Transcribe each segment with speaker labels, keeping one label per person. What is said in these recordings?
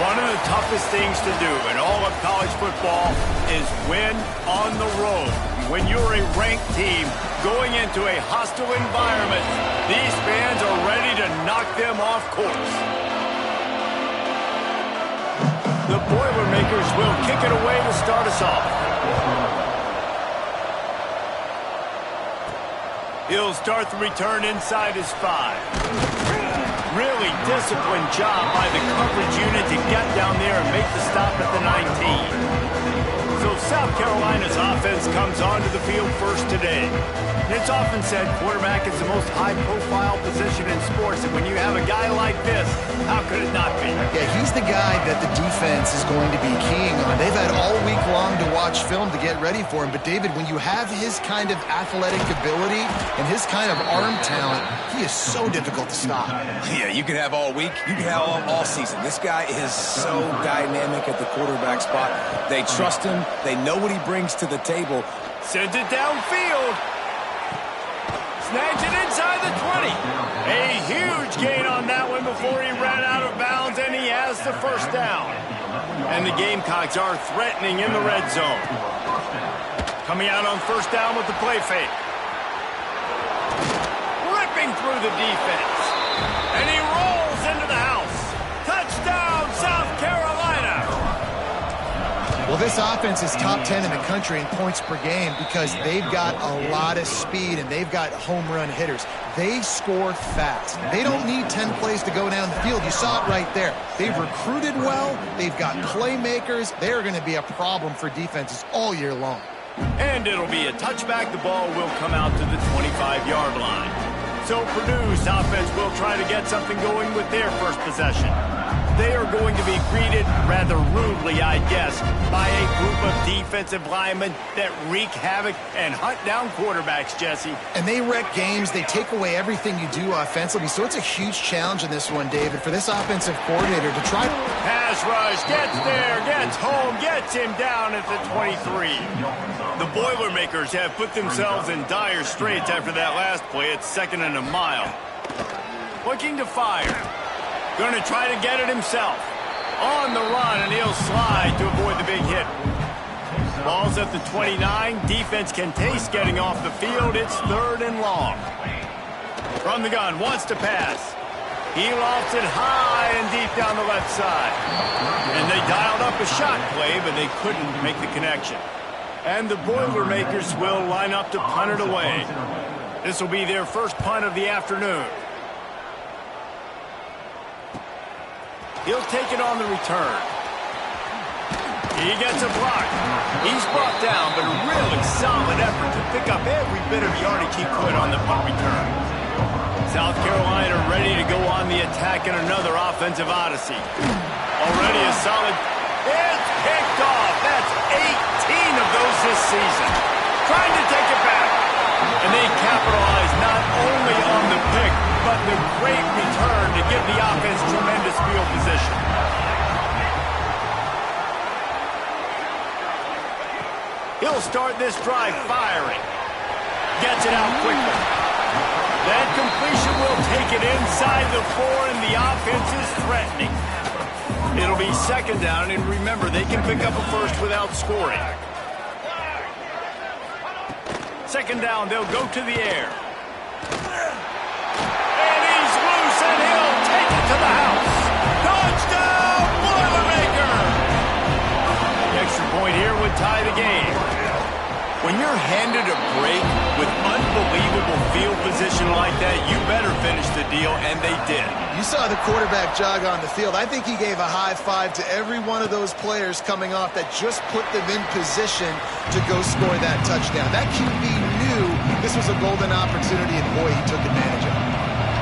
Speaker 1: One of the toughest things to do in all of college football is win on the road. When you're a ranked team going into a hostile environment, these fans are ready to knock them off course. The Boilermakers will kick it away to start us off. He'll start the return inside his 5. Really disciplined job by the coverage unit to get down there and make the stop at the 19. So South Carolina's offense comes onto the field first today. And it's often said quarterback is the most high-profile position in sports, and when you have a guy like this, how could it not be?
Speaker 2: Yeah, he's the guy that the defense is going to be keying on. They've had all week long to watch film to get ready for him, but David, when you have his kind of athletic ability and his kind of arm talent, he is so difficult to stop.
Speaker 3: Yeah, you can have all week, you can have all season. This guy is so dynamic at the quarterback spot. They trust him. They know what he brings to the table.
Speaker 1: Sends it downfield. Snags it inside the 20. A huge gain on that one before he ran out of bounds, and he has the first down. And the Gamecocks are threatening in the red zone. Coming out on first down with the play fake. Ripping through the defense. And he rolls into the house. Touchdown, South Carolina.
Speaker 2: Well, this offense is top 10 in the country in points per game because they've got a lot of speed and they've got home run hitters. They score fast. They don't need 10 plays to go down the field. You saw it right there. They've recruited well. They've got playmakers. They're going to be a problem for defenses all year long.
Speaker 1: And it'll be a touchback. The ball will come out to the 25-yard line. So Purdue's offense will try to get something going with their first possession. They are going to be greeted rather rudely, I guess, by a group of defensive linemen that wreak havoc and hunt down quarterbacks, Jesse.
Speaker 2: And they wreck games. They take away everything you do offensively. So it's a huge challenge in this one, David, for this offensive coordinator to try.
Speaker 1: Pass rush, gets there, gets home, gets him down at the 23. The Boilermakers have put themselves in dire straits after that last play. It's 2nd and a mile. Looking to fire. Going to try to get it himself. On the run, and he'll slide to avoid the big hit. Ball's at the 29. Defense can taste getting off the field. It's 3rd and long. From the gun, wants to pass. He lofts it high and deep down the left side. And they dialed up a shot play, but they couldn't make the connection. And the Boilermakers will line up to punt it away. This will be their first punt of the afternoon. He'll take it on the return. He gets a block. He's brought down, but a really solid effort to pick up every bit of yardage he could on the punt return. South Carolina ready to go on the attack in another offensive odyssey. Already a solid... It's picked off. That's 18 of those this season. Trying to take it back. And they capitalize not only on the pick, but the great return to give the offense tremendous field position. He'll start this drive firing. Gets it out quickly. That completion will take it inside the 4, and the offense is threatening. It'll be 2nd down, and remember, they can pick up a first without scoring. 2nd down, they'll go to the air. And he's loose, and he'll take it to the house. Touchdown, Boilermaker! The extra point here would tie the game. When you're handed a break with unbelievable field position like that, you better finish the deal, and they did.
Speaker 2: You saw the quarterback jog on the field. I think he gave a high five to every one of those players coming off that just put them in position to go score that touchdown. That QB knew this was a golden opportunity, and boy, he took advantage of it.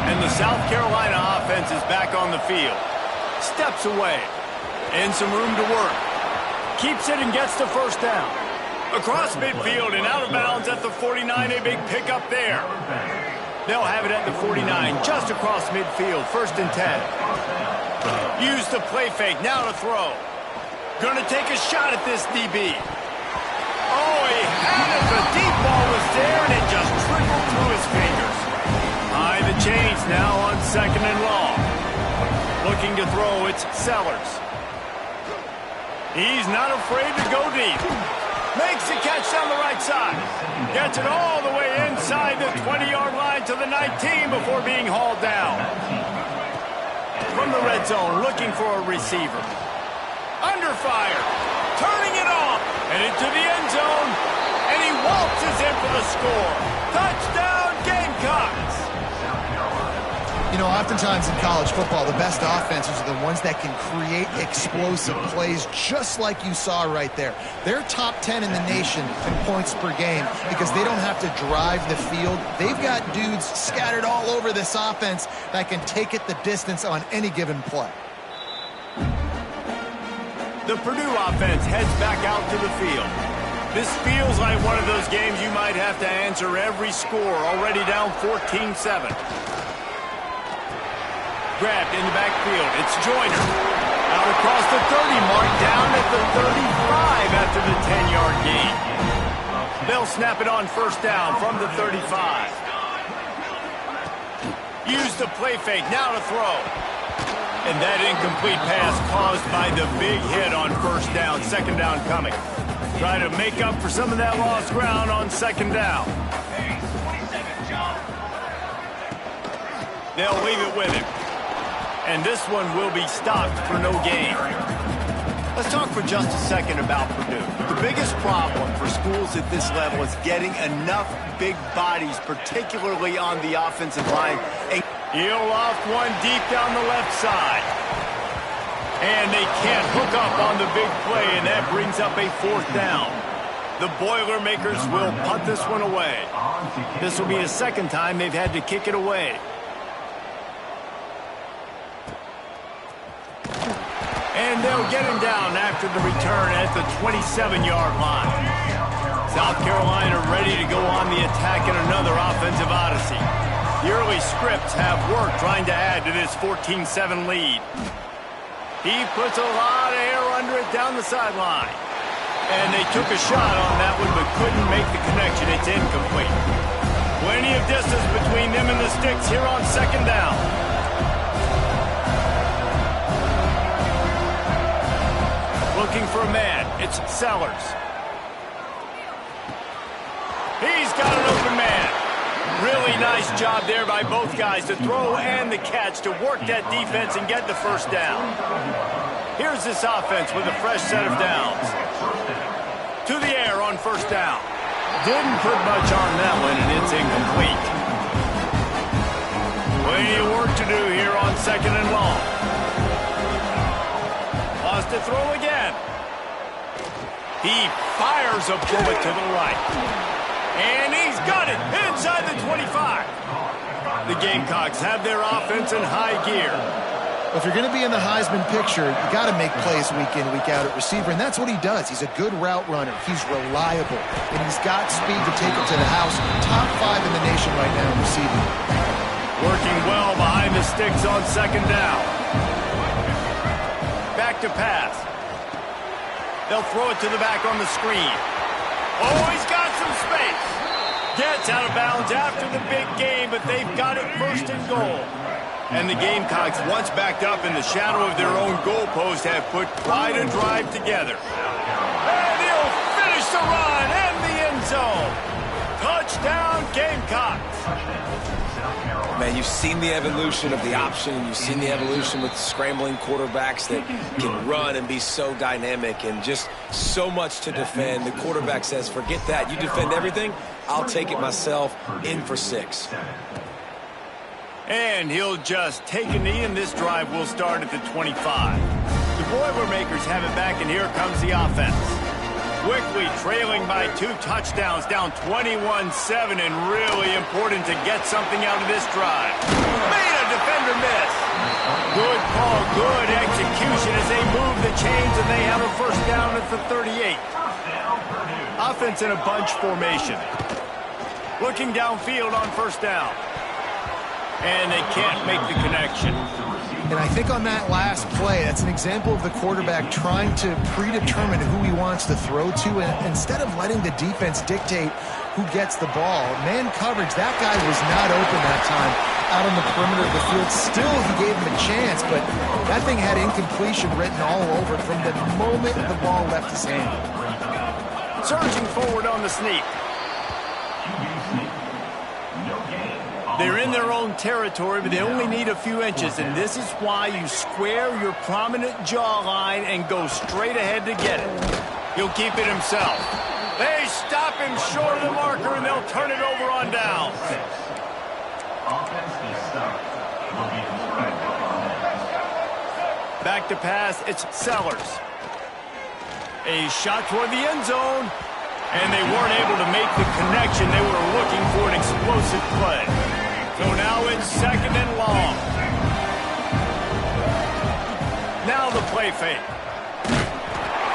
Speaker 1: And the South Carolina offense is back on the field. Steps away. And some room to work. Keeps it and gets the first down. Across midfield and out of bounds at the 49, a big pickup there. They'll have it at the 49, just across midfield, 1st and 10. Use the play fake, now to throw. Gonna take a shot at this DB. Oh, he had it, the deep ball was there, and it just trickled through his fingers. High the chains now on 2nd and long. Looking to throw, it's Sellers. He's not afraid to go deep. Makes the catch down the right side. Gets it all the way inside the 20-yard line to the 19 before being hauled down. From the red zone, looking for a receiver. Under fire. Turning it off. And into the end zone. And he waltzes in for the score. Touchdown, Gamecocks.
Speaker 2: You know, oftentimes in college football, the best offenses are the ones that can create explosive plays just like you saw right there. They're top 10 in the nation in points per game because they don't have to drive the field. They've got dudes scattered all over this offense that can take it the distance on any given play.
Speaker 1: The Purdue offense heads back out to the field. This feels like one of those games you might have to answer every score, already down 14-7. Grabbed in the backfield. It's Joyner. Out across the 30 mark, down at the 35 after the 10-yard gain. They'll snap it on first down from the 35. Use the play fake, now to throw. And that incomplete pass caused by the big hit on first down. Second down coming. Try to make up for some of that lost ground on second down. They'll leave it with him. And this one will be stopped for no gain. Let's talk for just a second about Purdue. The biggest problem for schools at this level is getting enough big bodies, particularly on the offensive line. And he'll off one deep down the left side. And they can't hook up on the big play, and that brings up a fourth down. The Boilermakers will punt this one away. This will be the second time they've had to kick it away. And they'll get him down after the return at the 27-yard line. South Carolina ready to go on the attack in another offensive odyssey. The early scripts have worked trying to add to this 14-7 lead. He puts a lot of air under it down the sideline. And they took a shot on that one but couldn't make the connection. It's incomplete. Plenty of distance between them and the sticks here on second down. Looking for a man. It's Sellers. He's got an open man. Really nice job there by both guys to throw and the catch to work that defense and get the first down. Here's this offense with a fresh set of downs. To the air on first down. Didn't put much on that one, and it's incomplete. Plenty of work to do here on second and long. Lost to throw again. He fires a bullet to the right. And he's got it inside the 25. The Gamecocks have their offense in high gear.
Speaker 2: If you're going to be in the Heisman picture, you got to make plays week in, week out at receiver, and that's what he does. He's a good route runner. He's reliable, and he's got speed to take it to the house. Top 5 in the nation right now in receiving.
Speaker 1: Working well behind the sticks on second down. Back to pass. They'll throw it to the back on the screen. Oh, he's got some space. Gets out of bounds after the big game, but they've got it first and goal. And the Gamecocks, once backed up in the shadow of their own goalpost, have put quite a drive together. And he'll finish the run in the end zone. Touchdown, Gamecocks.
Speaker 3: Man, you've seen the evolution of the option. You've seen the evolution with scrambling quarterbacks that can run and be so dynamic and just so much to defend. The quarterback says, forget that. You defend everything, I'll take it myself. In for 6.
Speaker 1: And he'll just take a knee, and this drive will start at the 25. The Boilermakers have it back, and here comes the offense. Quickly trailing by 2 touchdowns, down 21-7, and really important to get something out of this drive. Made a defender miss. Good call, good execution as they move the chains, and they have a first down at the 38. Offense in a bunch formation. Looking downfield on first down. And they can't make the connection.
Speaker 2: And I think on that last play, that's an example of the quarterback trying to predetermine who he wants to throw to, and instead of letting the defense dictate who gets the ball. Man coverage, that guy was not open that time out on the perimeter of the field. Still, he gave him a chance, but that thing had incompletion written all over it from the moment the ball left his hand.
Speaker 1: Surging forward on the sneak. They're in their own territory, but they only need a few inches, and this is why you square your prominent jawline and go straight ahead to get it. He'll keep it himself. They stop him short of the marker, and they'll turn it over on downs. Back to pass, it's Sellers. A shot toward the end zone, and they weren't able to make the connection. They were looking for an explosive play. So now it's second and long. Now the play fake.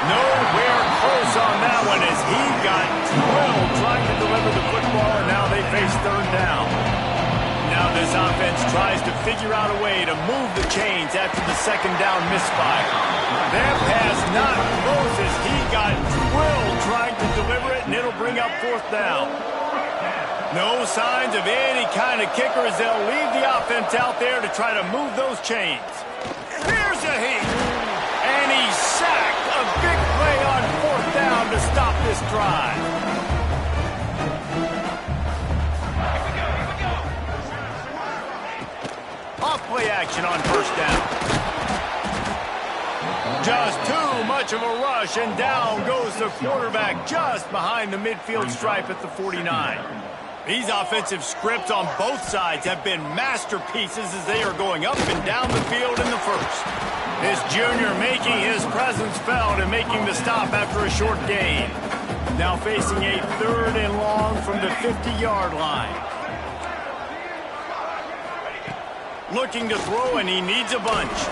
Speaker 1: Nowhere close on that one as he got drilled trying to deliver the football, and now they face third down. Now this offense tries to figure out a way to move the chains after the second down misfire. That pass not close as he got drilled trying to deliver it, and it'll bring up fourth down. No signs of any kind of kicker as they'll leave the offense out there to try to move those chains. Here's a heat. And he's sacked. A big play on fourth down to stop this drive. Off play action on first down. Just too much of a rush, and down goes the quarterback just behind the midfield stripe at the 49. These offensive scripts on both sides have been masterpieces as they are going up and down the field in the first. This junior making his presence felt and making the stop after a short gain. Now facing a third and long from the 50-yard line. Looking to throw, and he needs a bunch.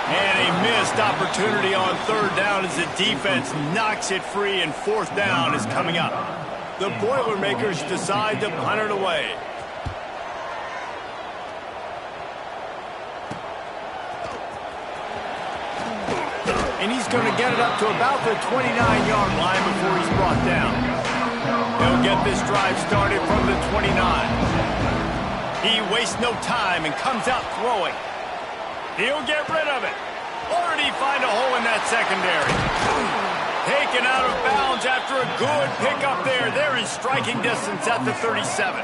Speaker 1: And a missed opportunity on third down as the defense knocks it free, and fourth down is coming up. The Boilermakers decide to punt it away. And he's going to get it up to about the 29-yard line before he's brought down. He'll get this drive started from the 29. He wastes no time and comes out throwing. He'll get rid of it. Or did he find a hole in that secondary? Taken out of bounds after a good pickup there. They're in striking distance at the 37.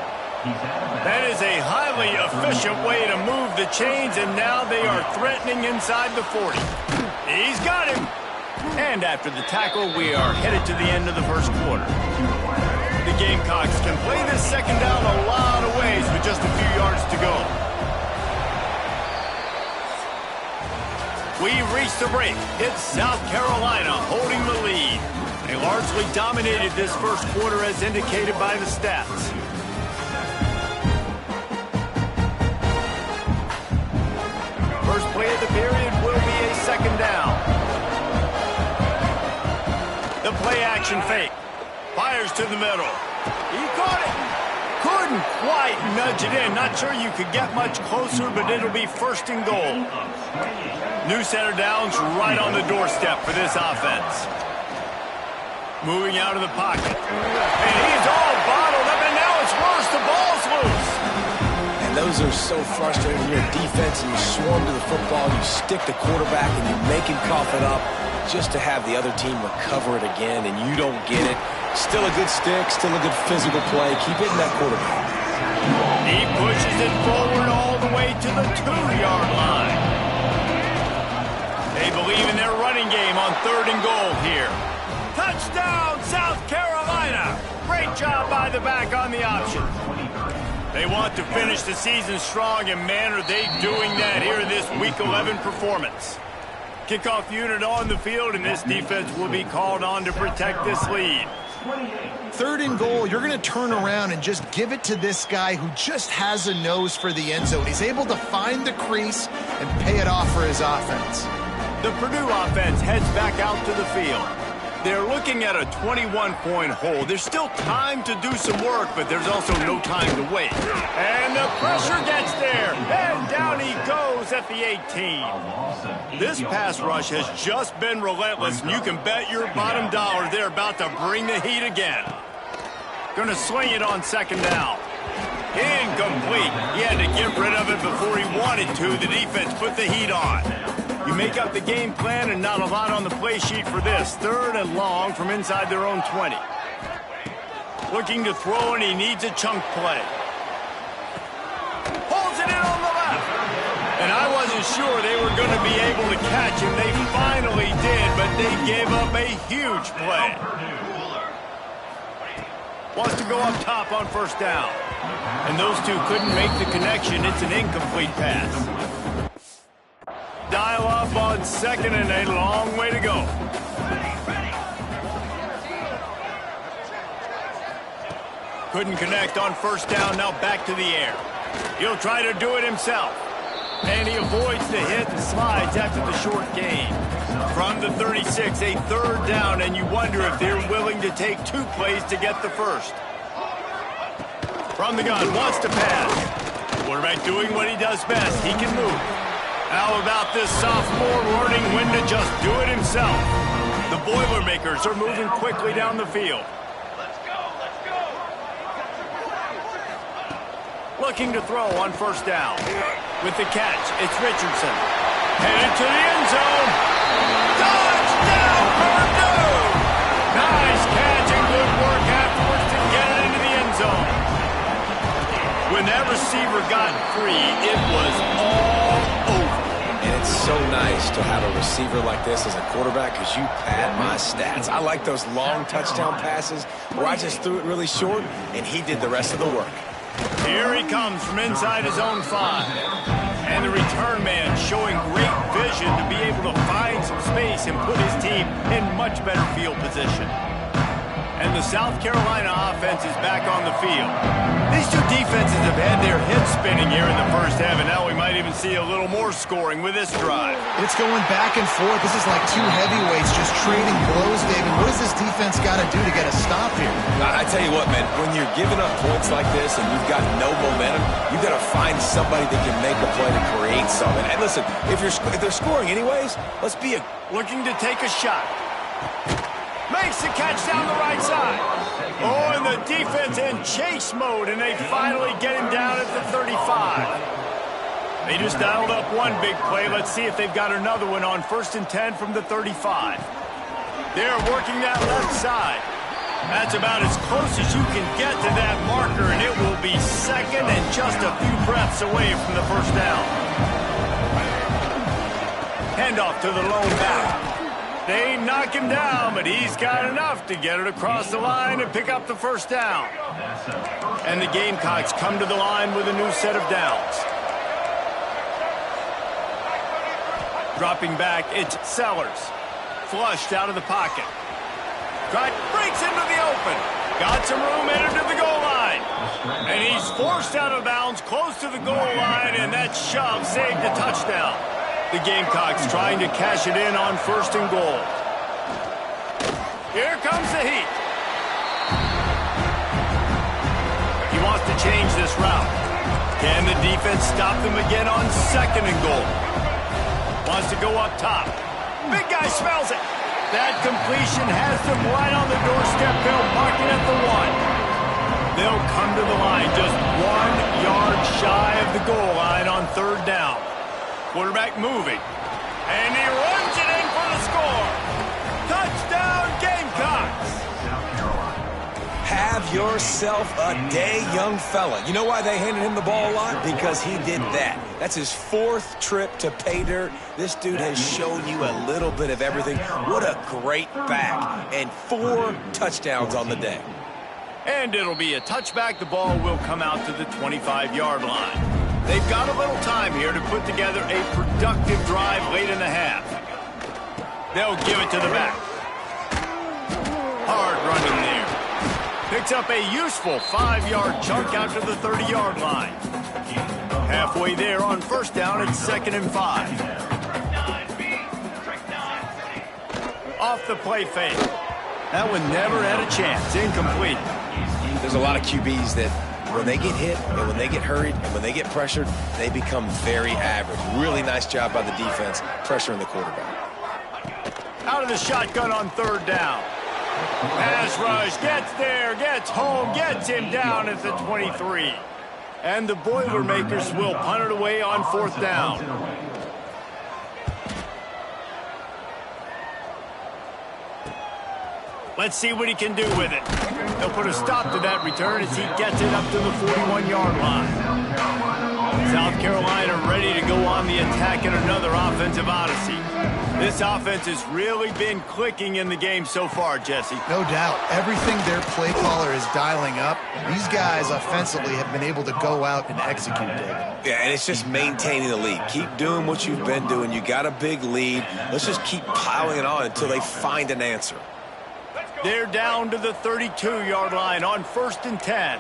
Speaker 1: That is a highly efficient way to move the chains, and now they are threatening inside the 40. He's got him. And after the tackle, we are headed to the end of the first quarter. The Gamecocks can play this second down a lot of ways with just a few yards to go. We've reached the break. It's South Carolina holding the lead. They largely dominated this first quarter as indicated by the stats. First play of the period will be a second down. The play action fake. Fires to the middle. He caught it. Couldn't quite nudge it in. Not sure you could get much closer, but it'll be first and goal. New center downs right on the doorstep for this offense. Moving out of the pocket. And he's all bottled up, and now it's worse. The ball's loose.
Speaker 3: And those are so frustrating when you're a defense and you swarm to the football, you stick the quarterback, and you make him cough it up just to have the other team recover it again, and you don't get it. Still a good stick, still a good physical play. Keep hitting that quarterback.
Speaker 1: He pushes it forward all the way to the 2-yard line. They believe in their running game on third and goal here. Touchdown, South Carolina! Great job by the back on the option. They want to finish the season strong, and man, are they doing that here in this Week 11 performance. Kickoff unit on the field, and this defense will be called on to protect this lead.
Speaker 2: Third and goal, you're going to turn around and just give it to this guy who just has a nose for the end zone. He's able to find the crease and pay it off for his offense.
Speaker 1: The Purdue offense heads back out to the field. They're looking at a 21-point hole. There's still time to do some work, but there's also no time to wait. And the pressure gets there. And down he goes at the 18. This pass rush has just been relentless, and you can bet your bottom dollar they're about to bring the heat again. Going to swing it on second down. Incomplete. He had to get rid of it before he wanted to. The defense put the heat on. You make up the game plan and not a lot on the play sheet for this. 3rd and long from inside their own 20. Looking to throw, and he needs a chunk play. Pulls it in on the left. And I wasn't sure they were going to be able to catch him. They finally did, but they gave up a huge play. Wants to go up top on first down. And those two couldn't make the connection. It's an incomplete pass. Dial up on second and a long way to go. Couldn't connect on first down. Now back to the air. He'll try to do it himself. And he avoids the hit and slides after the short gain. From the 36, a 3rd down, and you wonder if they're willing to take 2 plays to get the first. From the gun, wants to pass. Quarterback doing what he does best. He can move. How about this sophomore learning when to just do it himself? The Boilermakers are moving quickly down the field. Looking to throw on first down. With the catch, it's Richardson. Headed to the end zone. Touchdown, Purdue! Nice catch and good work afterwards to get it into the end zone. When that receiver got free, it was all over.
Speaker 3: And it's so nice to have a receiver like this as a quarterback because you pad my stats. I like those long touchdown passes where I just threw it really short and he did the rest of the work.
Speaker 1: Here he comes from inside his own 5. And the return man showing great vision to be able to find some space and put his team in much better field position. And the South Carolina offense is back on the field. These two defenses have had their heads spinning here in the first half, and now we might even see a little more scoring with this drive.
Speaker 2: It's going back and forth. This is like 2 heavyweights just trading blows, David. What does this defense got to do to get a stop here?
Speaker 3: I tell you what, man, when you're giving up points like this and you've got no momentum, you've got to find somebody that can make a play to create something. And listen, if they're scoring anyways, let's be
Speaker 1: looking to take a shot. Makes the catch down the right side. Oh, and the defense in chase mode, and they finally get him down at the 35. They just dialed up one big play. Let's see if they've got another one on 1st and 10 from the 35. They're working that left side. That's about as close as you can get to that marker, and it will be second and just a few breaths away from the first down. Handoff to the lone back. They knock him down, but he's got enough to get it across the line and pick up the first down. And the Gamecocks come to the line with a new set of downs. Dropping back, it's Sellers. Flushed out of the pocket. Breaks into the open. Got some room, entered to the goal line. And he's forced out of bounds close to the goal line, and that shove saved a touchdown. The Gamecocks trying to cash it in on 1st and goal. Here comes the heat. He wants to change this route. Can the defense stop them again on 2nd and goal? Wants to go up top. Big guy smells it. That completion has them right on the doorstep. They'll mark it at the 1. They'll come to the line just 1 yard shy of the goal line on 3rd down. Quarterback moving. And he runs it in for the score. Touchdown, Gamecocks.
Speaker 3: Have yourself a day, young fella. You know why they handed him the ball a lot? Because he did that. That's his 4th trip to pay dirt. This dude has shown you a little bit of everything. What a great back. And 4 touchdowns on the day.
Speaker 1: And it'll be a touchback. The ball will come out to the 25-yard line. They've got a little time here to put together a productive drive late in the half. They'll give it to the back. Hard running there. Picks up a useful 5-yard chunk out to the 30-yard line. Halfway there on 1st down, it's 2nd and 5. Off the play fake. That one never had a chance. Incomplete.
Speaker 3: There's a lot of QBs that when they get hit and when they get hurried and when they get pressured, they become very average. Really nice job by the defense pressuring the quarterback.
Speaker 1: Out of the shotgun on third down. Pass rush, gets there, gets home, gets him down at the 23. And the Boilermakers will punt it away on fourth down. Let's see what he can do with it. He'll put a stop to that return as he gets it up to the 41-yard line. South Carolina ready to go on the attack in another offensive odyssey. This offense has really been clicking in the game so far, Jesse.
Speaker 2: No doubt. Everything their play caller is dialing up, these guys offensively have been able to go out and execute, David.
Speaker 3: Yeah, and it's just maintaining the lead. Keep doing what you've been doing. You got a big lead. Let's just keep piling it on until they find an answer.
Speaker 1: They're down to the 32-yard line on 1st and 10.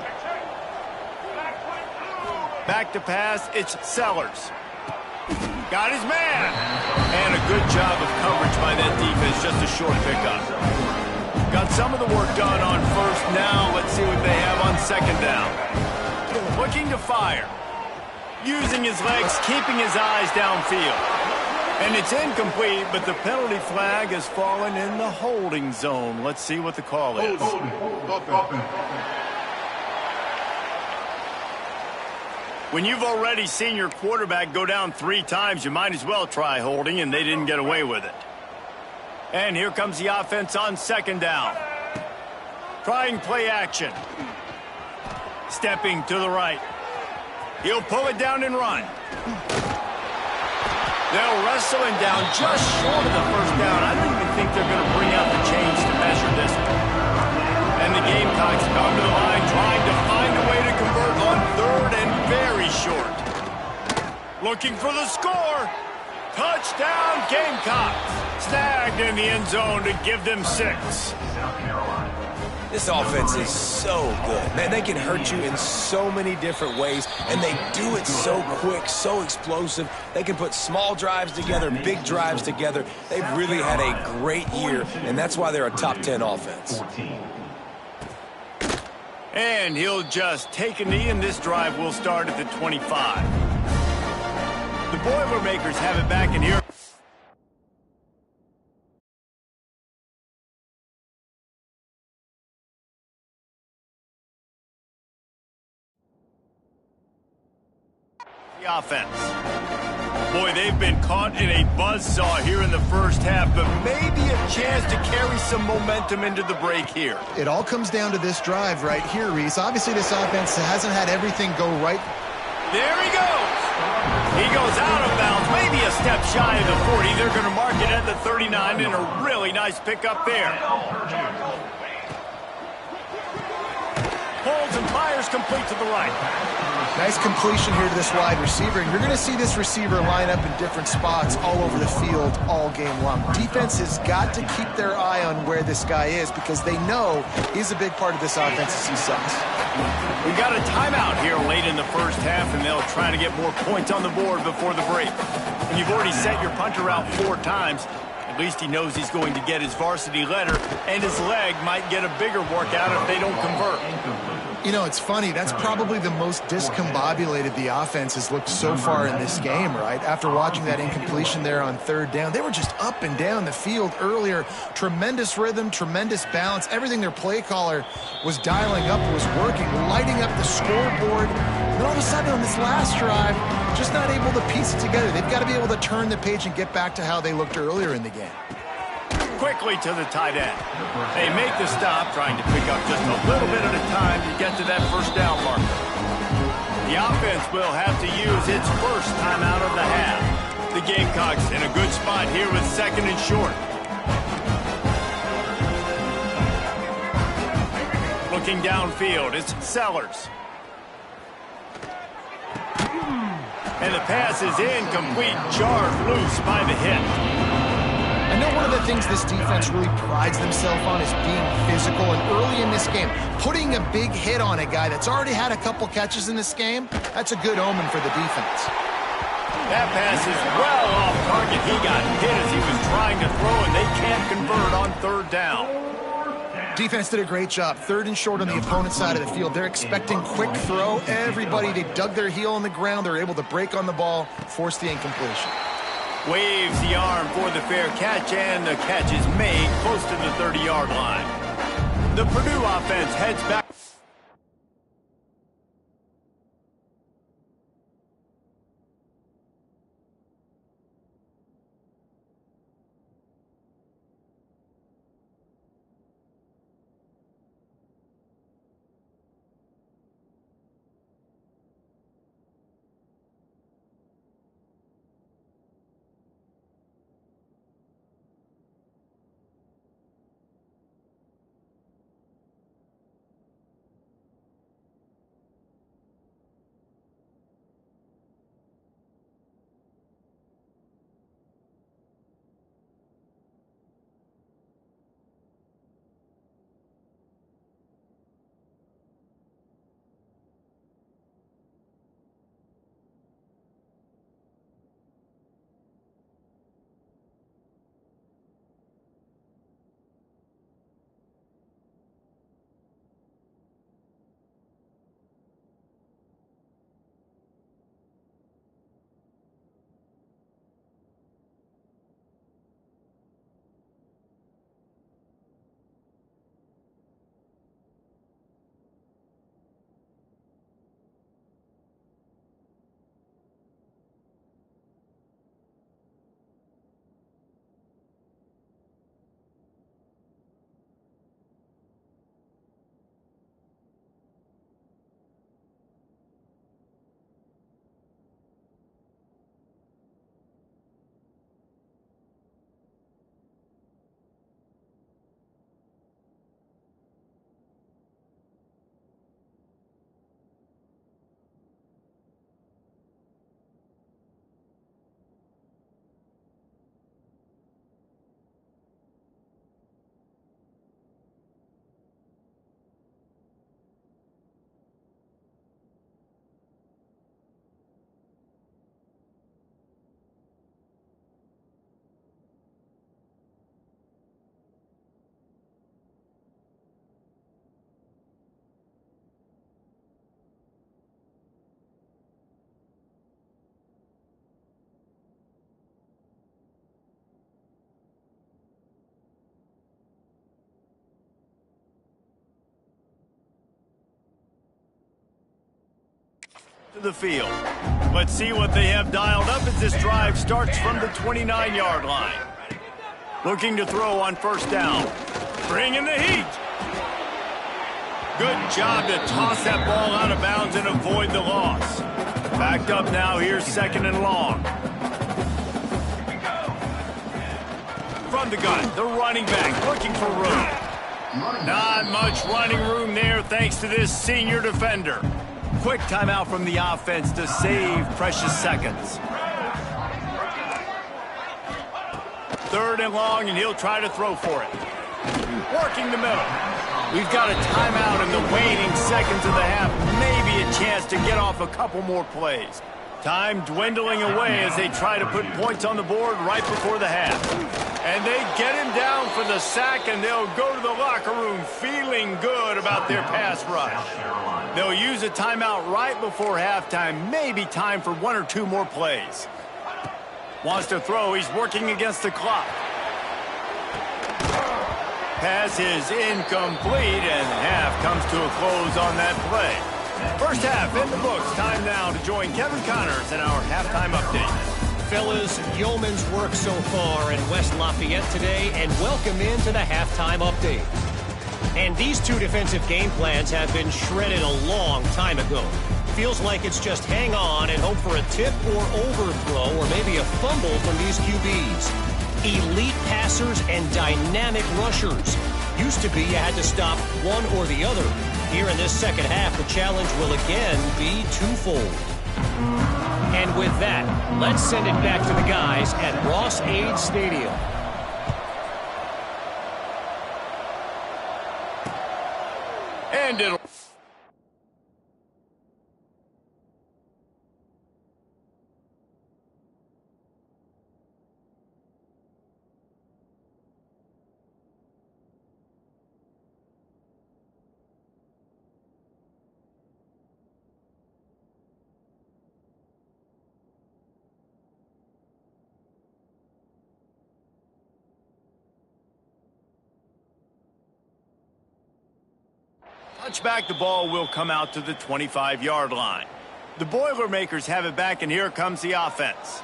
Speaker 1: Back to pass, it's Sellers. Got his man. And a good job of coverage by that defense, just a short pickup. Got some of the work done on first. Now let's see what they have on second down. Looking to fire. Using his legs, keeping his eyes downfield. And it's incomplete, but the penalty flag has fallen in the holding zone. Let's see what the call is. When you've already seen your quarterback go down 3 times, you might as well try holding, and they didn't get away with it. And here comes the offense on second down. Trying play action. Stepping to the right. He'll pull it down and run. They'll wrestle him down just short of the first down. I don't even think they're going to bring out the chains to measure this one. And the Gamecocks come to the line trying to find a way to convert on third and very short. Looking for the score. Touchdown Gamecocks. Snagged in the end zone to give them 6.
Speaker 3: This offense is so good. Man, they can hurt you in so many different ways, and they do it so quick, so explosive. They can put small drives together, big drives together. They've really had a great year, and that's why they're a top 10 offense.
Speaker 1: And he'll just take a knee, and this drive will start at the 25. The Boilermakers have it back in here. Offense. Boy, they've been caught in a buzzsaw here in the first half, but maybe a chance to carry some momentum into the break here.
Speaker 2: It all comes down to this drive right here, Reese. Obviously, this offense hasn't had everything go right.
Speaker 1: There he goes. He goes out of bounds, maybe a step shy of the 40. They're going to mark it at the 39, and a really nice pickup there. Pulls and fires complete to the right.
Speaker 2: Nice completion here to this wide receiver, and you're going to see this receiver line up in different spots all over the field all game long. Defense has got to keep their eye on where this guy is because they know he's a big part of this offense as he sucks.
Speaker 1: We got a timeout here late in the first half, and they'll try to get more points on the board before the break. When you've already set your punter out 4 times, at least he knows he's going to get his varsity letter, and his leg might get a bigger workout if they don't convert.
Speaker 2: You know, it's funny. That's probably the most discombobulated the offense has looked so far in this game, right? After watching that incompletion there on third down, they were just up and down the field earlier. Tremendous rhythm, tremendous balance. Everything their play caller was dialing up was working, lighting up the scoreboard. And then all of a sudden on this last drive, just not able to piece it together. They've got to be able to turn the page and get back to how they looked earlier in the game.
Speaker 1: Quickly to the tight end. They make the stop, trying to pick up just a little bit at a time to get to that first down marker. The offense will have to use its first timeout of the half. The Gamecocks in a good spot here with second and short. Looking downfield, it's Sellers. And the pass is incomplete, jarred loose by the hit.
Speaker 2: I know one of the things this defense really prides themselves on is being physical, and early in this game, putting a big hit on a guy that's already had a couple catches in this game, that's a good omen for the defense.
Speaker 1: That pass is well off target. He got hit as he was trying to throw, and they can't convert on third down.
Speaker 2: Defense did a great job. 3rd and short on the opponent's side of the field. They're expecting quick throw. Everybody, they dug their heel on the ground. They're able to break on the ball, force the incompletion.
Speaker 1: Waves the arm for the fair catch, and the catch is made close to the 30-yard line. The Purdue offense heads back. To the field. Let's see what they have dialed up as this drive starts from the 29-yard line. Looking to throw on 1st down. Bringing the heat. Good job to toss that ball out of bounds and avoid the loss. Backed up now, here's 2nd and long. From the gun, the running back looking for room. Not much running room there thanks to this senior defender. Quick timeout from the offense to save precious seconds. 3rd and long, and he'll try to throw for it. Working the middle. We've got a timeout in the waning seconds of the half. Maybe a chance to get off a couple more plays. Time dwindling away as they try to put points on the board right before the half. And they get him down for the sack, and they'll go to the locker room feeling good about their pass rush. They'll use a timeout right before halftime. Maybe time for 1 or 2 more plays. Wants to throw. He's working against the clock. Pass is incomplete, and half comes to a close on that play. 1st half in the books. Time now to join Kevin Connors in our halftime update.
Speaker 4: Fellas, yeoman's work so far in West Lafayette today, and welcome into the halftime update. And these 2 defensive game plans have been shredded a long time ago. Feels like it's just hang on and hope for a tip or overthrow or maybe a fumble from these QBs. Elite passers and dynamic rushers. Used to be you had to stop one or the other. Here in this 2nd half, the challenge will again be twofold. And with that, let's send it back to the guys at Ross-Ade Stadium.
Speaker 1: And it'll... Touchback, the ball will come out to the 25-yard line. The Boilermakers have it back, and here comes the offense.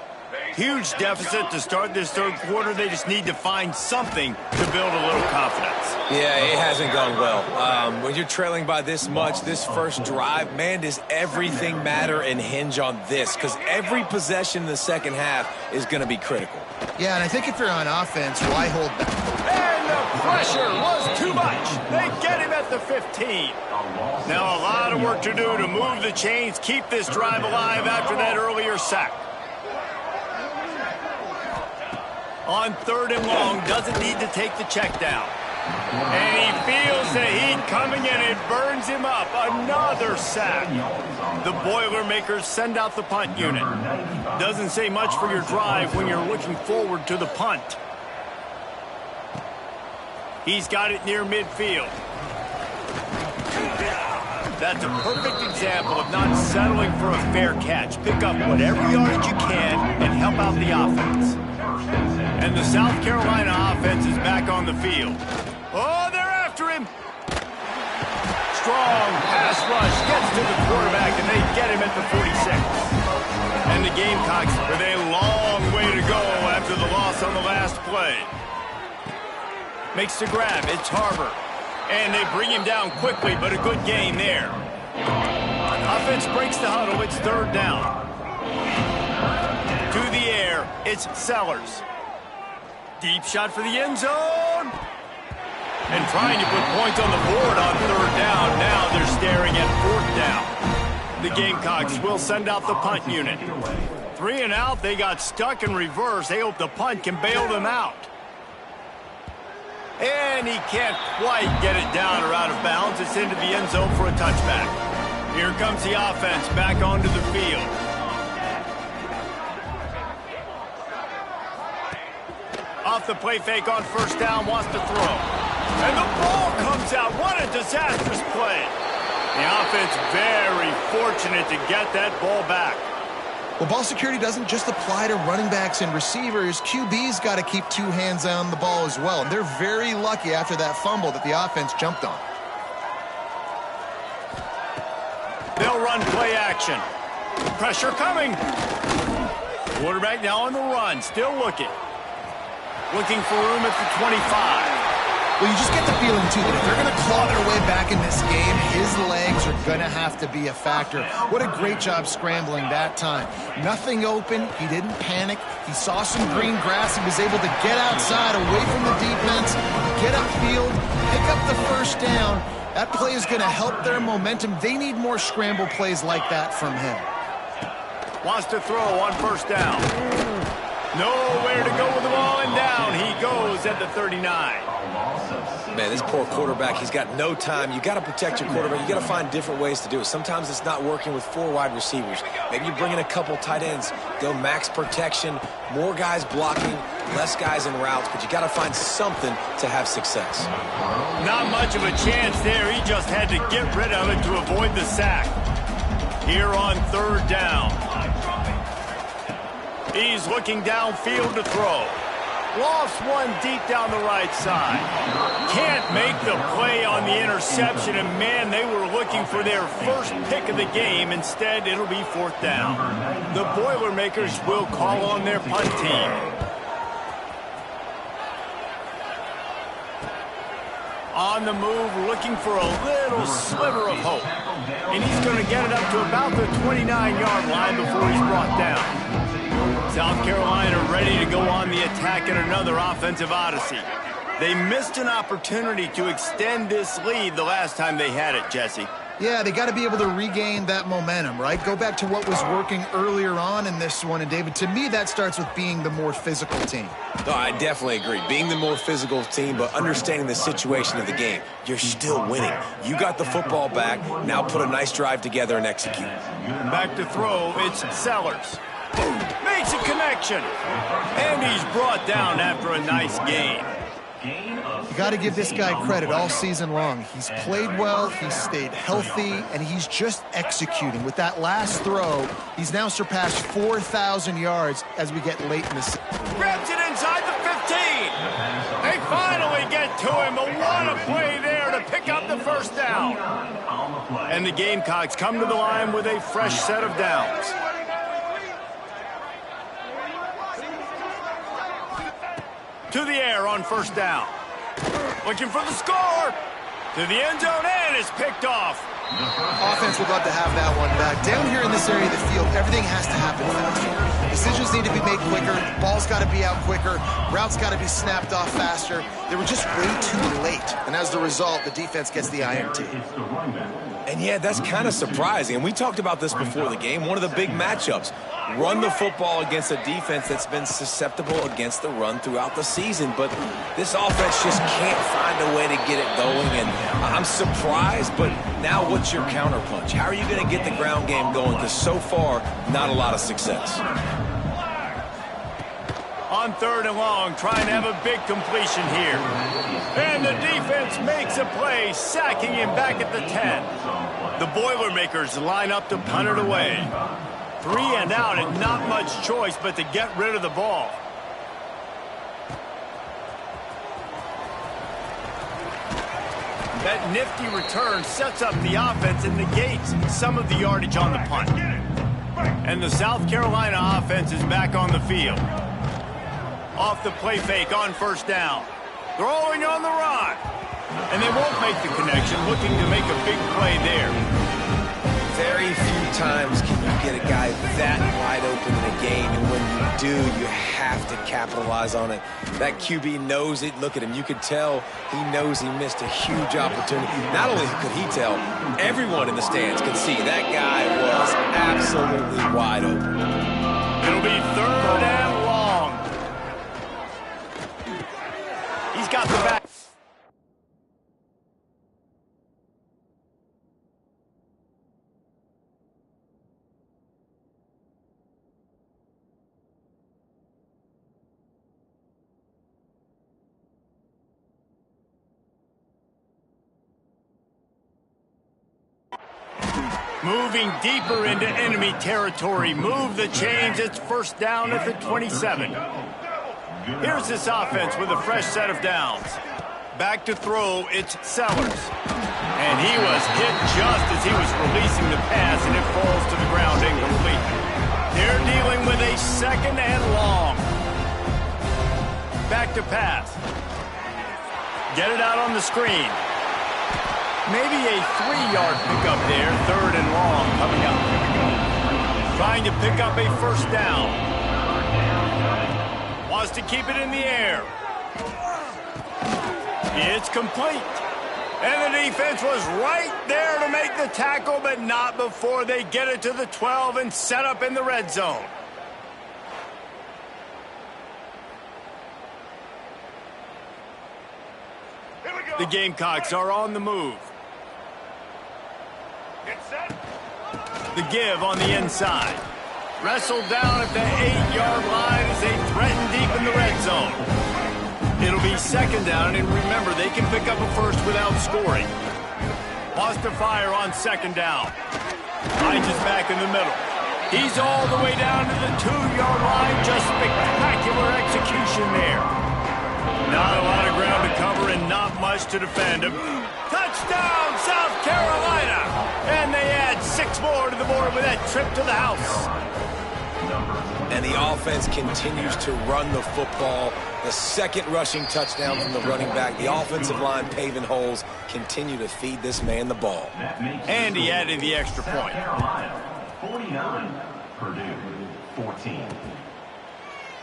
Speaker 1: Huge deficit to start this third quarter. They just need to find something to build a little confidence.
Speaker 3: Yeah, it hasn't gone well. When you're trailing by this much, this first drive, man, does everything matter and hinge on this? Because every possession in the second half is going to be critical.
Speaker 2: Yeah, and I think if you're on offense, why hold back?
Speaker 1: And the pressure was too much. They get him at the 15. Now a lot of work to do to move the chains, keep this drive alive after that earlier sack. On 3rd and long, doesn't need to take the check down. And he feels the heat coming in. It burns him up. Another sack. The Boilermakers send out the punt unit. Doesn't say much for your drive when you're looking forward to the punt. He's got it near midfield. That's a perfect example of not settling for a fair catch. Pick up whatever yardage you can and help out the offense. And the South Carolina offense is back on the field. Oh, they're after him. Strong pass rush gets to the quarterback, and they get him at the 46. And the Gamecocks with a long way to go after the loss on the last play. Makes the grab. It's Harbor. And they bring him down quickly, but a good gain there. Offense breaks the huddle. It's 3rd down. To the air. It's Sellers. Deep shot for the end zone. And trying to put points on the board on 3rd down. Now they're staring at 4th down. The Gamecocks will send out the punt unit. 3 and out. They got stuck in reverse. They hope the punt can bail them out. And he can't quite get it down or out of bounds. It's into the end zone for a touchback. Here comes the offense back onto the field. Off the play fake on 1st down, wants to throw. And the ball comes out. What a disastrous play. The offense very fortunate to get that ball back.
Speaker 2: Well, ball security doesn't just apply to running backs and receivers. QB's got to keep 2 hands on the ball as well. And they're very lucky after that fumble that the offense jumped on.
Speaker 1: They'll run play action. Pressure coming. Quarterback now on the run, still looking. Looking for room at the 25.
Speaker 2: Well, you just get the feeling, too, that if they're going to claw their way back in this game, his legs are going to have to be a factor. What a great job scrambling that time. Nothing open. He didn't panic. He saw some green grass. He was able to get outside, away from the defense, get upfield, pick up the 1st down. That play is going to help their momentum. They need more scramble plays like that from him.
Speaker 1: Wants to throw on 1st down. Nowhere to go with the ball, and down he goes at the 39.
Speaker 3: Man, this poor quarterback, he's got no time. You got to protect your quarterback. You got to find different ways to do it. Sometimes it's not working with 4 wide receivers. Maybe you bring in a couple tight ends, go max protection, more guys blocking, less guys in routes, but you got to find something to have success.
Speaker 1: Not much of a chance there. He just had to get rid of it to avoid the sack. Here on 3rd down. He's looking downfield to throw. Lost one deep down the right side. Can't make the play on the interception, and man, they were looking for their first pick of the game. Instead, it'll be 4th down. The Boilermakers will call on their punt team. On the move, looking for a little sliver of hope. And he's going to get it up to about the 29-yard line before he's brought down. South Carolina ready to go on the attack in another offensive odyssey. They missed an opportunity to extend this lead the last time they had it, Jesse.
Speaker 2: Yeah, they got to be able to regain that momentum, right? Go back to what was working earlier on in this one. And, David, to me, that starts with being the more physical team.
Speaker 3: No, I definitely agree. Being the more physical team, but understanding the situation of the game. You're still winning. You got the football back. Now put a nice drive together and execute.
Speaker 1: Back to throw, it's Sellers. Makes a connection. And he's brought down after a nice gain.
Speaker 2: You got to give this guy credit all season long. He's played well, he's stayed healthy, and he's just executing. With that last throw, he's now surpassed 4,000 yards as we get late in this.
Speaker 1: Grabs it inside the 15. They finally get to him, but what a play there to to pick up the first down. And the Gamecocks come to the line with a fresh set of downs. To the air on first down. Looking for the score. To the end zone, and it's picked off.
Speaker 2: Offense would love to have that one back. Down here in this area of the field, everything has to happen faster. Decisions need to be made quicker. Ball's got to be out quicker. Routes got to be snapped off faster. They were just way too late. And as the result, the defense gets the INT.
Speaker 3: And yeah, that's kind of surprising. And we talked about this before the game. One of the big matchups. Run the football against a defense that's been susceptible against the run throughout the season. But this offense just can't find a way to get it going. And I'm surprised, but now what's your counterpunch? How are you going to get the ground game going? Because so far, not a lot of success.
Speaker 1: On third and long, trying to have a big completion here. And the defense makes a play, sacking him back at the 10. The Boilermakers line up to punt it away. 3 and out, and not much choice but to get rid of the ball. That nifty return sets up the offense and negates some of the yardage on the punt. And the South Carolina offense is back on the field. Off the play fake on first down. Throwing on the run. And they won't make the connection, looking to make a big play there.
Speaker 3: Very few times can you get a guy that wide open in a game, and when you do, you have to capitalize on it. That QB knows it. Look at him. You could tell he knows he missed a huge opportunity. Not only could he tell, everyone in the stands could see that guy was absolutely wide open.
Speaker 1: It'll be third and long. He's got the back. Moving deeper into enemy territory. Move the chains. It's first down at the 27. Here's this offense with a fresh set of downs. Back to throw, it's Sellers. And he was hit just as he was releasing the pass, and it falls to the ground incomplete. They're dealing with a second and long. Back to pass. Get it out on the screen. Maybe a 3-yard pickup there, third and long coming up. Trying to pick up a first down. Wants to keep it in the air. It's complete. And the defense was right there to make the tackle, but not before they get it to the 12 and set up in the red zone. The Gamecocks are on the move. The give on the inside. Wrestled down at the 8-yard line as they threaten deep in the red zone. It'll be second down, and remember, they can pick up a first without scoring. Wants to fire on second down. Hines is back in the middle. He's all the way down to the 2-yard line. Just spectacular execution there. Not a lot of ground to cover and not much to defend him. Touchdown, South Carolina! And they add 6 more to the board with that trip to the house.
Speaker 3: And the offense continues to run the football. The second rushing touchdown from the running back. The offensive line paving holes. Continue to feed this man the ball.
Speaker 1: And he added the extra point.
Speaker 5: 49, Purdue 14.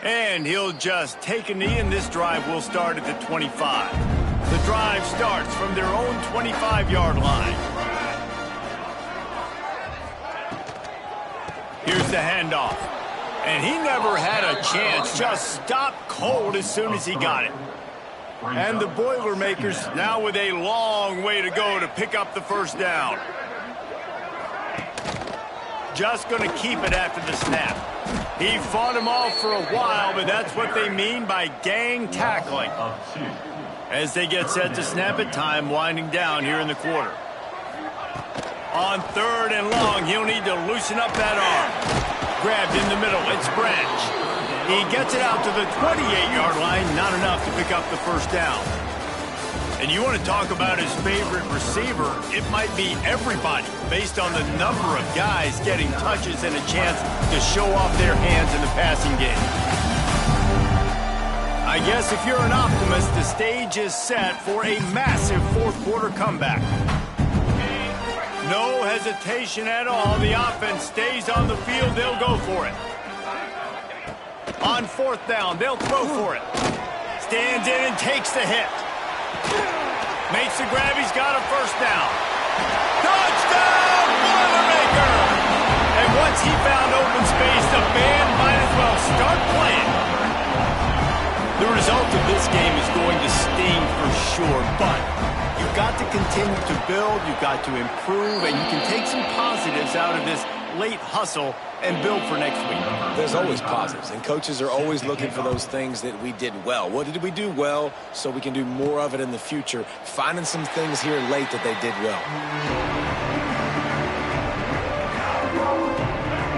Speaker 1: And he'll just take a knee, and this drive will start at the 25. The drive starts from their own 25-yard line. Here's the handoff. And he never had a chance. Just stopped cold as soon as he got it. And the Boilermakers now with a long way to go to pick up the first down. Just going to keep it after the snap. He fought him off for a while, but that's what they mean by gang tackling. As they get set to snap it, time winding down here in the quarter. On third and long, he'll need to loosen up that arm. Grabbed in the middle, it's Branch. He gets it out to the 28-yard line, not enough to pick up the first down. And you want to talk about his favorite receiver, it might be everybody based on the number of guys getting touches and a chance to show off their hands in the passing game. I guess if you're an optimist, the stage is set for a massive fourth-quarter comeback. No hesitation at all. The offense stays on the field. They'll go for it. On fourth down, they'll throw for it. Stands in and takes the hit. Makes the grab. He's got a first down. Touchdown, Boilermaker! And once he found open space, the band might as well start playing. The result of this game is going to sting for sure, but you've got to continue to build, you've got to improve, and you can take some positives out of this late hustle and build for next week.
Speaker 3: There's always positives, and coaches are always looking for those things that we did well. What did we do well so we can do more of it in the future? Finding some things here late that they did well.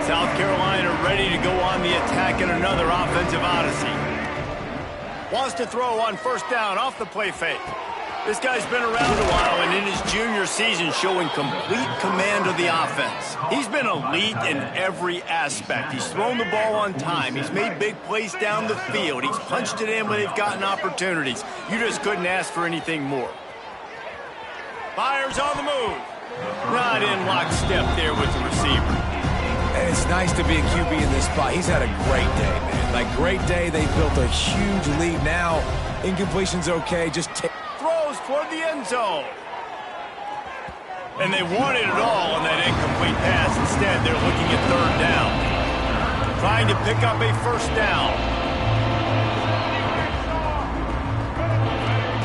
Speaker 1: South Carolina ready to go on the attack in another offensive odyssey. Wants to throw on first down off the play fake. This guy's been around a while and in his junior season showing complete command of the offense. He's been elite in every aspect. He's thrown the ball on time. He's made big plays down the field. He's punched it in when they've gotten opportunities. You just couldn't ask for anything more. Fires on the move. Not in lockstep there with the receiver.
Speaker 3: And it's nice to be a QB in this spot. He's had a great day, man. Like, great day. They built a huge lead. Now, incompletion's okay. Just take...
Speaker 1: Throws toward the end zone. And they wanted it all on that incomplete pass. Instead, they're looking at third down. Trying to pick up a first down.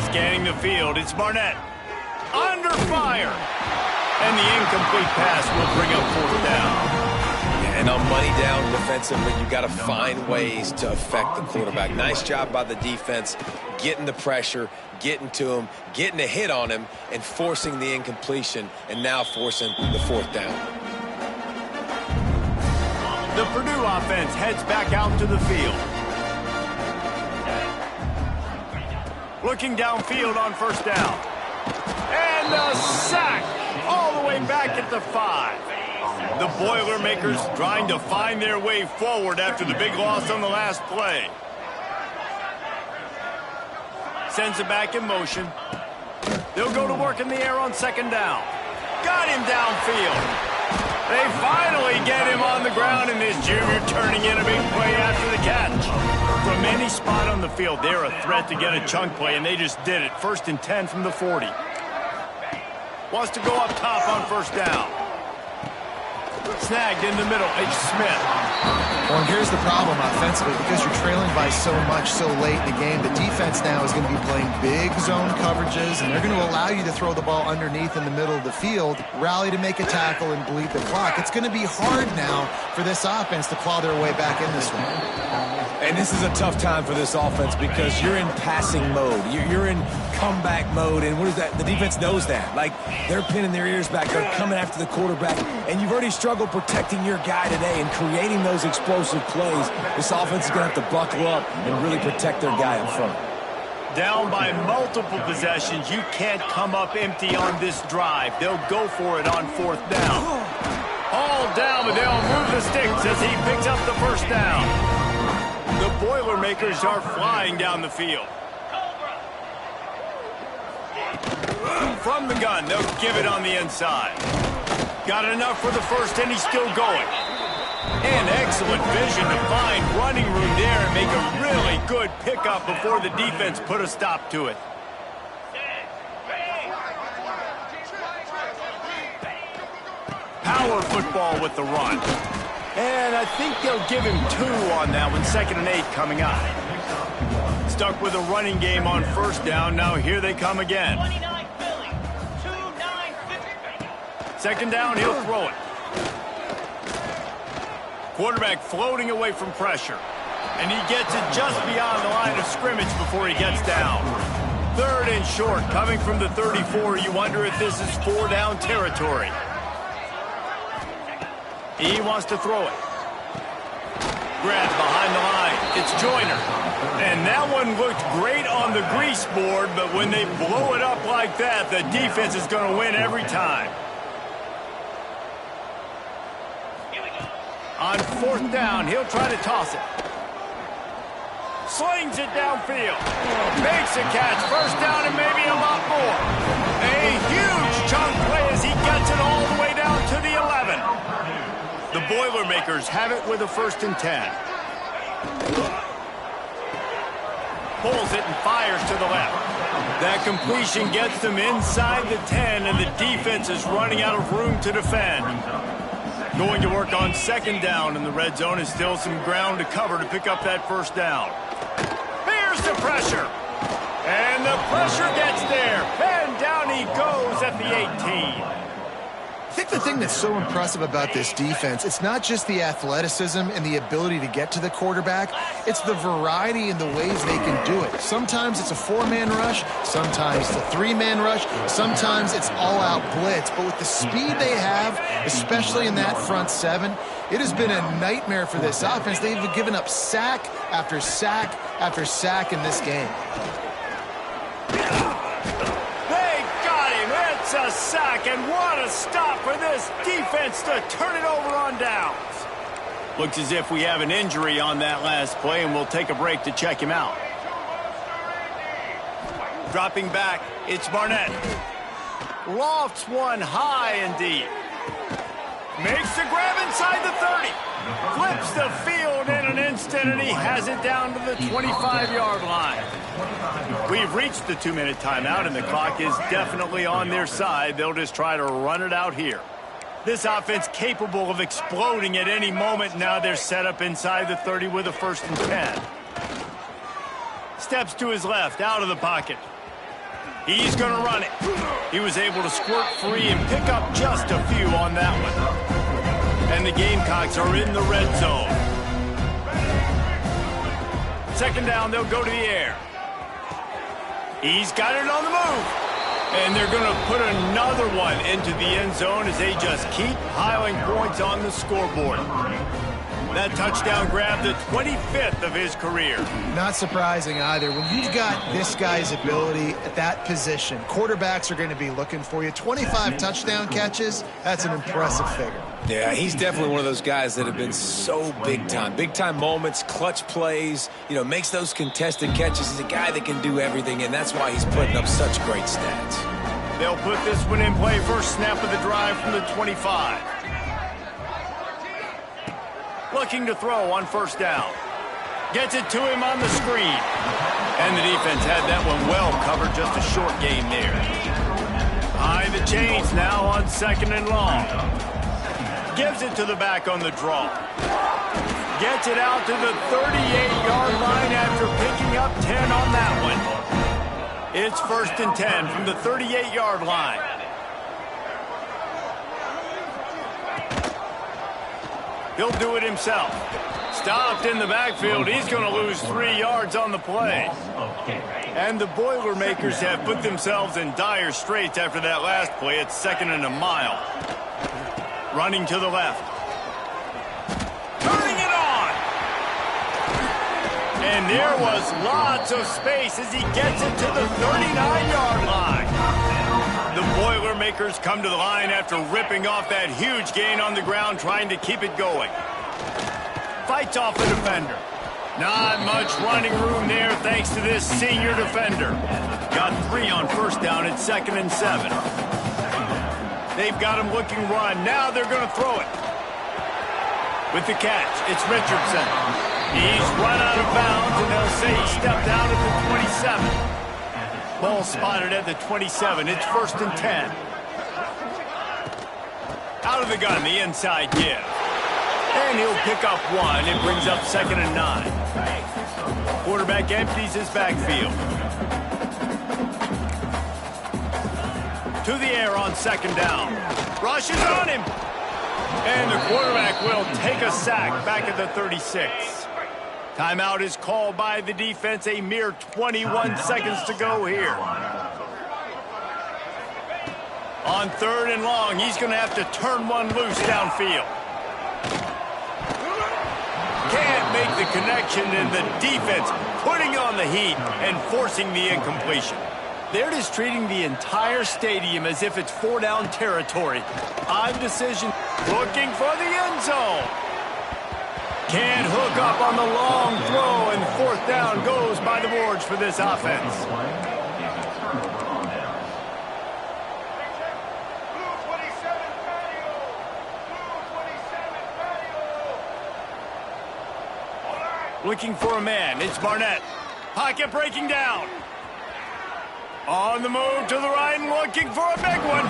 Speaker 1: Scanning the field, it's Barnett. Under fire. And the incomplete pass will bring up fourth down.
Speaker 3: And on money down defensively, you got to find ways to affect the quarterback. Nice job by the defense, getting the pressure, getting to him, getting a hit on him, and forcing the incompletion, and now forcing the fourth down.
Speaker 1: The Purdue offense heads back out to the field. Looking downfield on first down. And a sack all the way back at the 5. The Boilermakers trying to find their way forward after the big loss on the last play. Sends it back in motion. They'll go to work in the air on second down. Got him downfield. They finally get him on the ground, and this junior turning in a big play after the catch. From any spot on the field, they're a threat to get a chunk play, and they just did it. 1st and 10 from the 40. Wants to go up top on first down. Snagged in the middle. It's Smith.
Speaker 2: Well, and here's the problem offensively. Because you're trailing by so much so late in the game, the defense now is going to be playing big zone coverages, and they're going to allow you to throw the ball underneath in the middle of the field, rally to make a tackle, and bleed the clock. It's going to be hard now for this offense to claw their way back in this one.
Speaker 3: And this is a tough time for this offense because you're in passing mode. You're in comeback mode, and what is that? The defense knows that. Like, they're pinning their ears back. They're coming after the quarterback, and you've already struggled protecting your guy today and creating those explosive plays. This offense is going to have to buckle up and really protect their guy in front.
Speaker 1: Down by multiple possessions, you can't come up empty on this drive. They'll go for it on fourth down. All down, but they'll move the sticks as he picks up the first down. The Boilermakers are flying down the field. From the gun, they'll give it on the inside. Got enough for the first, and he's still going. And excellent vision to find running room there and make a really good pickup before the defense put a stop to it. Power football with the run. And I think they'll give him 2 on that one. 2nd and 8 coming up. Stuck with a running game on first down. Now here they come again. 2nd down, he'll throw it. Quarterback floating away from pressure. And he gets it just beyond the line of scrimmage before he gets down. 3rd and short, coming from the 34. You wonder if this is 4-down territory. He wants to throw it. Grabbed behind the line. It's Joyner. And that one looked great on the grease board, but when they blow it up like that, the defense is going to win every time. On 4th down, he'll try to toss it. Slings it downfield. Makes a catch. 1st down and maybe a lot more. A huge chunk play as he gets it all the way down to the 11. The Boilermakers have it with a 1st and 10. Pulls it and fires to the left. That completion gets them inside the 10, and the defense is running out of room to defend. Going to work on 2nd down, and the red zone is still some ground to cover to pick up that 1st down. Here's the pressure. And the pressure gets there. And down he goes at the 18.
Speaker 2: I think the thing that's so impressive about this defense, it's not just the athleticism and the ability to get to the quarterback, it's the variety in the ways they can do it. Sometimes it's a 4-man rush, sometimes it's a 3-man rush, sometimes it's all-out blitz. But with the speed they have, especially in that front 7, it has been a nightmare for this offense. They've given up sack after sack after sack in this game.
Speaker 1: It's a sack, and what a stop for this defense to turn it over on downs. Looks as if we have an injury on that last play, and we'll take a break to check him out. Dropping back, it's Barnett. Lofts one high and deep. Makes the grab inside the 30. Flips the field in an instant, and he has it down to the 25-yard line. We've reached the 2-minute timeout, and the clock is definitely on their side. They'll just try to run it out here. This offense capable of exploding at any moment. Now they're set up inside the 30 with a 1st and 10. Steps to his left, out of the pocket. He's going to run it. He was able to squirt free and pick up just a few on that one. And the Gamecocks are in the red zone. 2nd down, they'll go to the air. He's got it on the move. And they're going to put another one into the end zone as they just keep piling points on the scoreboard. That touchdown grabbed the 25th of his career.
Speaker 2: Not surprising either. When you've got this guy's ability at that position, quarterbacks are going to be looking for you. 25 touchdown catches, that's an impressive figure.
Speaker 3: Yeah, he's definitely one of those guys that have been so big time. Big time moments, clutch plays, makes those contested catches. He's a guy that can do everything, and that's why he's putting up such great stats.
Speaker 1: They'll put this one in play. First snap of the drive from the 25. Looking to throw on 1st down. Gets it to him on the screen. And the defense had that one well covered. Just a short gain there. High the chains now on 2nd and long. Gives it to the back on the draw. Gets it out to the 38-yard line after picking up 10 on that one. It's 1st and 10 from the 38-yard line. He'll do it himself. Stopped in the backfield. He's going to lose 3 yards on the play. And the Boilermakers have put themselves in dire straits after that last play. It's 2nd and a mile. Running to the left. Turning it on. And there was lots of space as he gets it to the 39-yard line. The Boilermakers come to the line after ripping off that huge gain on the ground, trying to keep it going. Fights off a defender. Not much running room there thanks to this senior defender. Got 3 on 1st down at 2nd and 7. They've got him looking run. Now they're going to throw it. With the catch, it's Richardson. He's run out of bounds, and they'll say he stepped out at the 27. Ball spotted at the 27. It's 1st and 10. Out of the gun, the inside give. And he'll pick up 1. It brings up 2nd and 9. Quarterback empties his backfield. To the air on 2nd down. Rushes on him. And the quarterback will take a sack back at the 36. Timeout is called by the defense. A mere 21 seconds to go here. On 3rd and long, he's going to have to turn one loose downfield. Can't make the connection, and the defense putting on the heat and forcing the incompletion. They're just treating the entire stadium as if it's four-down territory. Odd decision. Looking for the end zone. Can't hook up on the long throw, and fourth down goes by the boards for this offense. Looking for a man. It's Barnett. Pocket breaking down. On the move to the right and looking for a big one.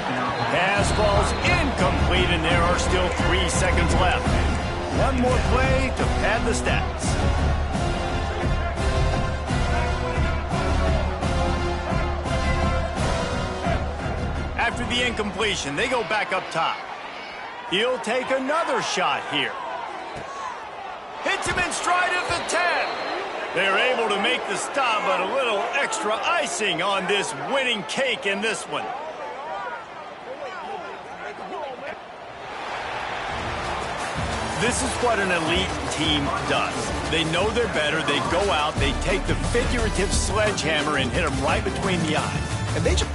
Speaker 1: Pass falls incomplete, and there are still 3 seconds left. One more play to pad the stats. After the incompletion, they go back up top. He'll take another shot here. Hits him in stride at the 10. They're able to make the stop, but a little extra icing on this winning cake in this one. This is what an elite team does. They know they're better. They go out, they take the figurative sledgehammer and hit them right between the eyes.
Speaker 2: And they just